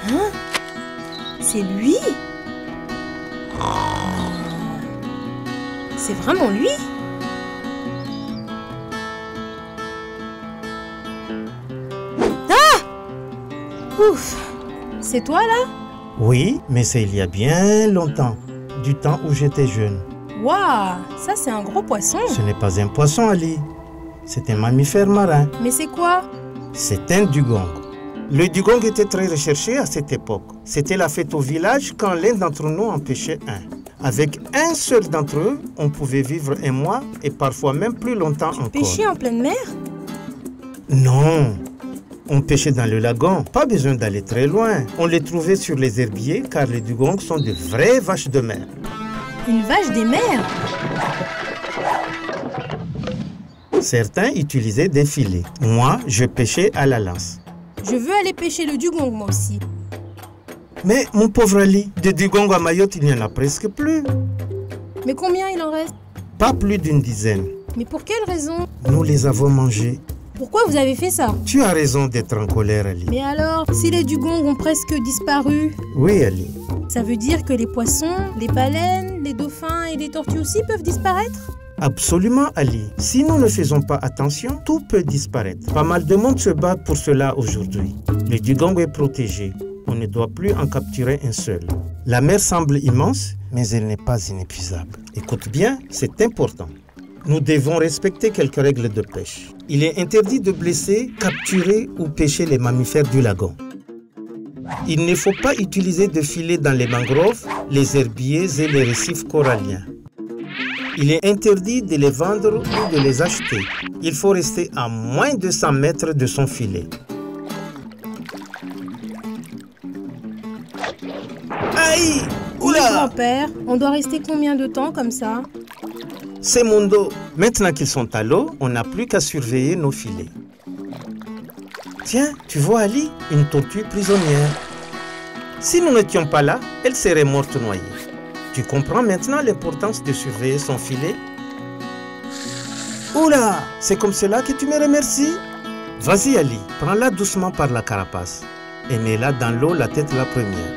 Hein? C'est lui? C'est vraiment lui? Ah! Ouf! C'est toi là? Oui, mais c'est il y a bien longtemps, du temps où j'étais jeune. Waouh! Ça c'est un gros poisson. Ce n'est pas un poisson, Ali. C'est un mammifère marin. Mais c'est quoi? C'est un dugong. Le dugong était très recherché à cette époque. C'était la fête au village quand l'un d'entre nous en pêchait un. Avec un seul d'entre eux, on pouvait vivre un mois et parfois même plus longtemps encore. Pêcher en pleine mer? Non, on pêchait dans le lagon. Pas besoin d'aller très loin. On les trouvait sur les herbiers car les dugongs sont de vraies vaches de mer. Une vache des mers? Certains utilisaient des filets. Moi, je pêchais à la lance. Je veux aller pêcher le dugong moi aussi. Mais mon pauvre Ali, de dugong à Mayotte, il n'y en a presque plus. Mais combien il en reste? Pas plus d'une dizaine. Mais pour quelle raison? Nous les avons mangés. Pourquoi vous avez fait ça? Tu as raison d'être en colère, Ali. Mais alors, si les dugongs ont presque disparu, Oui, Ali. ça veut dire que les poissons, les baleines, les dauphins et les tortues aussi peuvent disparaître? Absolument, Ali. Si nous ne faisons pas attention, tout peut disparaître. Pas mal de monde se bat pour cela aujourd'hui. Le dugong est protégé. On ne doit plus en capturer un seul. La mer semble immense, mais elle n'est pas inépuisable. Écoute bien, c'est important. Nous devons respecter quelques règles de pêche. Il est interdit de blesser, capturer ou pêcher les mammifères du lagon. Il ne faut pas utiliser de filets dans les mangroves, les herbiers et les récifs coralliens. Il est interdit de les vendre ou de les acheter. Il faut rester à moins de 100 mètres de son filet. Aïe! Oui, Oula! grand-père, on doit rester combien de temps comme ça? C'est mon dos. Maintenant qu'ils sont à l'eau, on n'a plus qu'à surveiller nos filets. Tiens, tu vois Ali, une tortue prisonnière. Si nous n'étions pas là, elle serait morte noyée. Tu comprends maintenant l'importance de surveiller son filet? Oula, c'est comme cela que tu me remercies? Vas-y Ali, prends-la doucement par la carapace et mets-la dans l'eau la tête la première.